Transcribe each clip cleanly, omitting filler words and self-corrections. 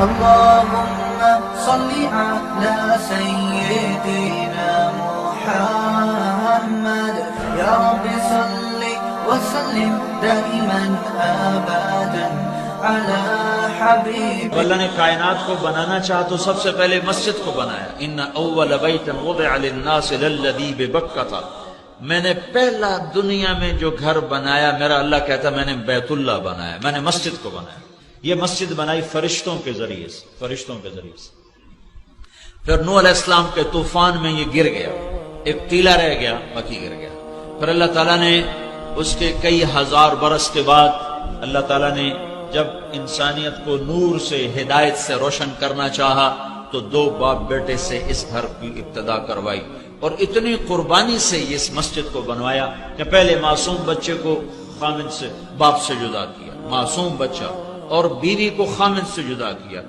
اللهم صل على سيدنا محمد يا رب صل وسلم دائما ابدا على حبيبك. اللہ نے کائنات کو بنانا چاہا تو سب سے پہلے مسجد کو بنایا. ان اول بیت وضع للناس للذی ببکۃ، میں نے پہلا دنیا میں جو گھر بنایا، میرا اللہ کہتا میں نے بیت اللہ بنایا، میں نے مسجد کو بنایا. یہ مسجد بنائی فرشتوں کے ذریعے سے، فرشتوں کے ذریعے سے. پھر نوح علیہ السلام کے طوفان میں یہ گر گیا، ایک ٹیلا رہ گیا، باقی گر گیا. پھر اللہ تعالیٰ نے اس کے کئی ہزار برس کے بعد اللہ تعالیٰ نے جب انسانیت کو نور سے، ہدایت سے روشن کرنا چاہا تو دو باپ بیٹے سے اس گھر کی ابتدا کروائی، اور اتنی قربانی سے اس مسجد کو بنوایا کہ پہلے معصوم بچے کو خامد سے، باپ سے جدا کیا، معصوم بچہ، اور بیوی کو خامد سے جدا کیا.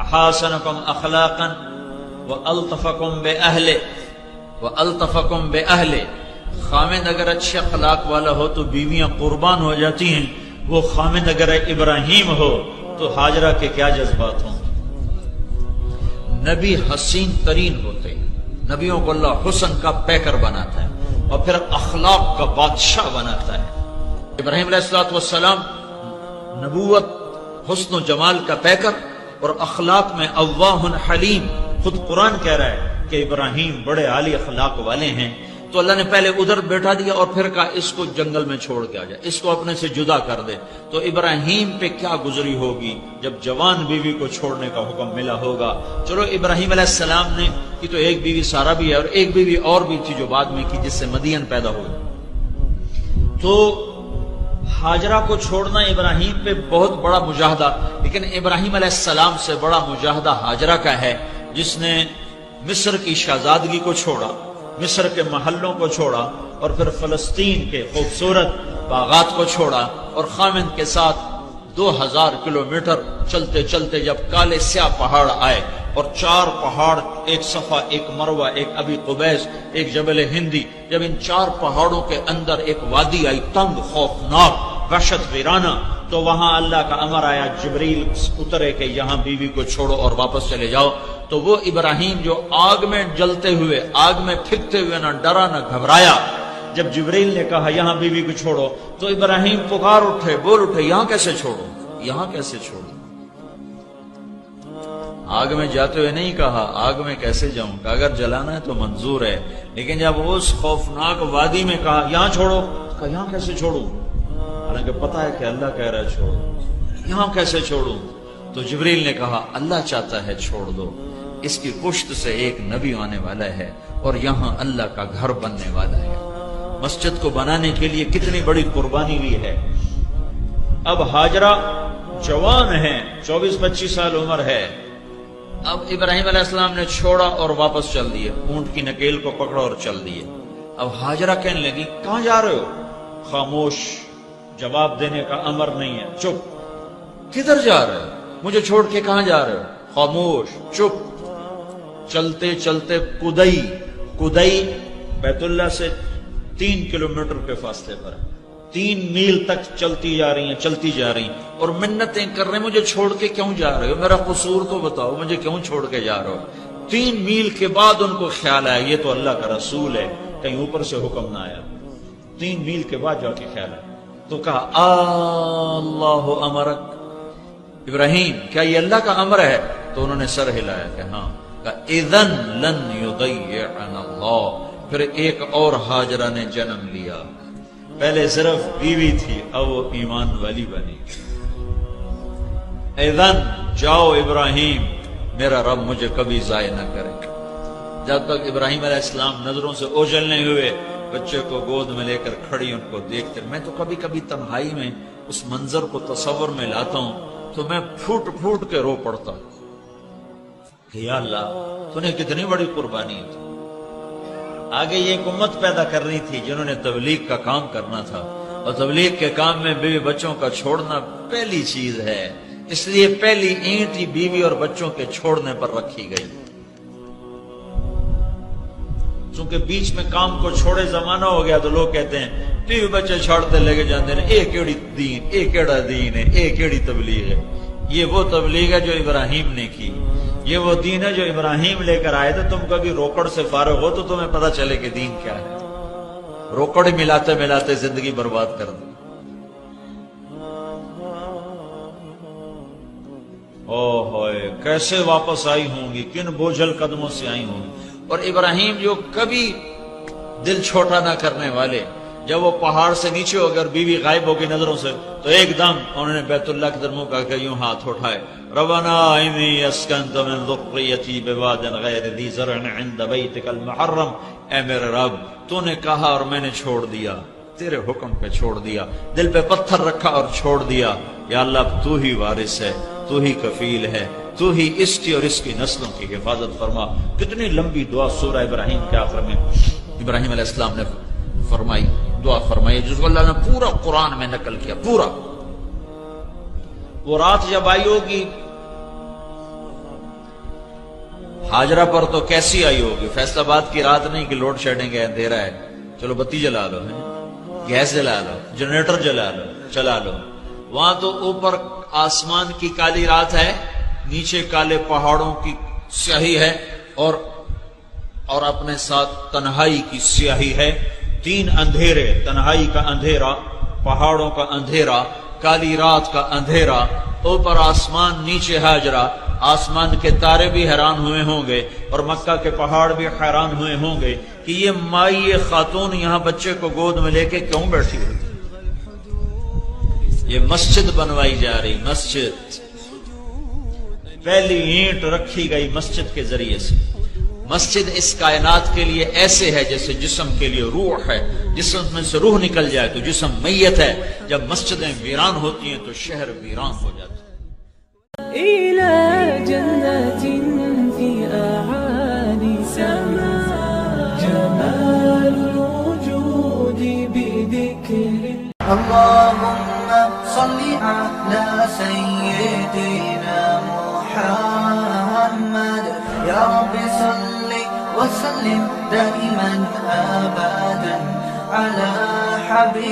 احاسنکم اخلاقا والطفکم باہلہ، والطفکم باہلہ. خامد اگر اچھے اخلاق والا ہو تو بیویاں قربان ہو جاتی ہیں، وہ خامد اگر ابراہیم ہو تو ہاجرہ کے کیا جذبات ہوں. نبی حسین ترین ہوتے ہیں، نبیوں کو اللہ حسن کا پیکر بناتا ہے اور پھر اخلاق کا بادشاہ بناتا ہے. ابراہیم علیہ السلام نبوت، حسن و جمال کا پیکر، اور اخلاق میں اواہ حلیم. خود قرآن کہہ رہا ہے کہ ابراہیم بڑے عالی اخلاق والے ہیں. تو اللہ نے پہلے ادھر بیٹھا دیا اور پھر کہا اس کو جنگل میں چھوڑ کے آ جائے، اس کو اپنے سے جدا کر دے. تو ابراہیم پہ کیا گزری ہوگی جب جوان بیوی کو چھوڑنے کا حکم ملا ہوگا. چلو ابراہیم علیہ السلام نے کی تو ایک بیوی سارا بھی ہے، اور ایک بیوی اور بھی تھی جو بعد میں کی، جس سے مدین پیدا ہوئی. تو ہاجرہ کو چھوڑنا ابراہیم پہ بہت بڑا مجاہدہ، لیکن ابراہیم علیہ السلام سے بڑا مجاہدہ ہاجرہ کا ہے، جس نے مصر کی شہزادگی کو چھوڑا، مصر کے محلوں کو چھوڑا، اور پھر فلسطین کے خوبصورت باغات کو چھوڑا، اور خامد کے ساتھ 2000 کلومیٹر چلتے چلتے جب کالے سیاہ پہاڑ آئے، اور 4 پہاڑ، ایک صفا، ایک مروہ، ایک ابی قبیس، ایک جبل ہندی، جب ان 4 پہاڑوں کے اندر ایک وادی آئی، تنگ، خوفناک، وحشت ویرانہ، تو وہاں اللہ کا امر آیا، جبریل اترے کہ یہاں بیوی کو چھوڑو اور واپس چلے جاؤ. تو وہ ابراہیم جو آگ میں جلتے ہوئے، آگ میں پھکتے ہوئے نہ ڈرا نہ گھبرایا، جب جبریل نے کہا یہاں بیوی کو چھوڑو تو ابراہیم پکار اٹھے، بول اٹھے، یہاں کیسے چھوڑو، یہاں کیسے چھوڑو. آگ میں جاتے ہوئے نہیں کہا آگ میں کیسے جاؤں، کہ اگر جلانا ہے تو منظور ہے، لیکن جب اس خوفناک وادی میں کہا یہاں چھوڑو، کہا یہاں کیسے چھوڑوں، حالانکہ پتا ہے کہ اللہ کہہ رہا ہے چھوڑو، یہاں کیسے چھوڑوں. تو جبریل نے کہا اللہ چاہتا ہے چھوڑ دو، اس کی پشت سے ایک نبی آنے والا ہے اور یہاں اللہ کا گھر بننے والا ہے. مسجد کو بنانے کے لیے کتنی بڑی قربانی ہوئی ہے. اب ہاجرہ جوان ہے، 24-25 سال عمر ہے. اب ابراہیم علیہ السلام نے چھوڑا اور واپس چل دیے، اونٹ کی نکیل کو پکڑا اور چل دیے. اب ہاجرہ کہنے لگی کہاں جا رہے ہو؟ خاموش، جواب دینے کا امر نہیں ہے، چپ. کدھر جا رہے ہو؟ مجھے چھوڑ کے کہاں جا رہے ہو؟ خاموش، چپ. چلتے چلتے کدئی بیت اللہ سے 3 کلومیٹر کے فاصلے پر، 3 میل تک چلتی جا رہی ہیں اور منتیں کر رہے ہیں مجھے چھوڑ کے کیوں جا رہے ہو، میرا قصور تو بتاؤ، مجھے کیوں چھوڑ کے جا رہے ہو. 3 میل کے بعد ان کو خیال آیا یہ تو اللہ کا رسول ہے، کہیں اوپر سے حکم نہ آیا. 3 میل کے بعد جا کے خیال آیا تو کہا اللہ امرک ابراہیم، کیا یہ اللہ کا امر ہے؟ تو انہوں نے سر ہلایا کہ ہاں. اذن لن یضیعنا اللہ. پھر ایک اور ہاجرہ نے جنم لیا. پہلے صرف بیوی تھی، اب وہ ایمان والی بنی. اذن جاؤ ابراہیم، میرا رب مجھے کبھی ضائع نہ کرے. جب تک ابراہیم علیہ السلام نظروں سے اوجھل نہیں ہوئے، بچے کو گود میں لے کر کھڑی ان کو دیکھتے، میں تو کبھی کبھی تنہائی میں اس منظر کو تصور میں لاتا ہوں تو میں پھوٹ پھوٹ کے رو پڑتا ہوں کہ یا اللہ تو نے کتنی بڑی قربانی تھی. آگے یہ ایک امت پیدا کرنی تھی جنہوں نے تبلیغ کا کام کرنا تھا، اور تبلیغ کے کام میں بیوی بچوں کا چھوڑنا پہلی چیز ہے، اس لیے پہلی اینٹ ہی بیوی اور بچوں کے چھوڑنے پر رکھی گئی. چونکہ بیچ میں کام کو چھوڑے زمانہ ہو گیا تو لوگ کہتے ہیں بیوی بچے چھوڑتے لگے جاندے ہیں، اے کیڑی دین، اے کیڑا دین ہے، اے کیڑی تبلیغ ہے. یہ وہ تبلیغ ہے جو ابراہیم نے کی، یہ وہ دین ہے جو ابراہیم لے کر آئے تھے. تم کبھی روکڑ سے فارغ ہو تو تمہیں پتہ چلے کہ دین کیا ہے. روکڑ ملاتے ملاتے زندگی برباد کر دی. او ہوئے کیسے واپس آئی ہوں گی، کن بوجھل قدموں سے آئی ہوں گی. اور ابراہیم جو کبھی دل چھوٹا نہ کرنے والے، جب وہ پہاڑ سے نیچے ہو گئے اور بیوی غائب ہو گئی نظروں سے، تو ایک دم انہوں نے بیت اللہ کی طرف منہ کر کے یوں ہاتھ اٹھائے، ربنا انی اسکنت من ذریتی بواد غیر ذی زرع عند بیتک المحرم. اے میرے رب تو نے کہا اور میں نے چھوڑ دیا، تیرے حکم پہ چھوڑ دیا، دل پہ پتھر رکھا اور چھوڑ دیا. یا اللہ اب تو ہی وارث ہے، تو ہی کفیل ہے، تو ہی اس کی اور اس کی نسلوں کی حفاظت فرما. کتنی لمبی دعا سورہ ابراہیم کے آخر میں ابراہیم علیہ السلام نے فرمائی، دعا فرمائی، جس کو اللہ نے پورا قرآن میں نقل کیا. پورا وہ رات جب آئی ہوگی ہاجرہ پر تو کیسی آئی ہوگی؟ فیصل آباد کی رات نہیں کہ لوڈ شیڈنگ ہے، اندھیرا ہے، چلو بتی جلا لو، گیس جلا لو، جنریٹر جلا لو، چلا لو. وہاں تو اوپر آسمان کی کالی رات ہے، نیچے کالے پہاڑوں کی سیاہی ہے، اور اپنے ساتھ تنہائی کی سیاہی ہے. تین اندھیرے، تنہائی کا اندھیرا، پہاڑوں کا اندھیرا، کالی رات کا اندھیرا، اوپر آسمان نیچے ہاجرہ. آسمان کے تارے بھی حیران ہوئے ہوں گے اور مکہ کے پہاڑ بھی حیران ہوئے ہوں گے کہ یہ مائی خاتون یہاں بچے کو گود میں لے کے کیوں بیٹھی ہوئی. یہ مسجد بنوائی جا رہی، مسجد، پہلی اینٹ رکھی گئی مسجد کے ذریعے سے. مسجد اس کائنات کے لیے ایسے ہے جیسے جسم کے لیے روح ہے. جسم میں سے روح نکل جائے تو جسم میت ہے. جب مسجدیں ویران ہوتی ہیں تو شہر ویران ہو جاتا ہے. إلى جنة في أعالي سماء جمال الوجود بذكر. اللهم صل على سيدنا محمد. يا رب صل وسلم دائما أبدا على حبيبك.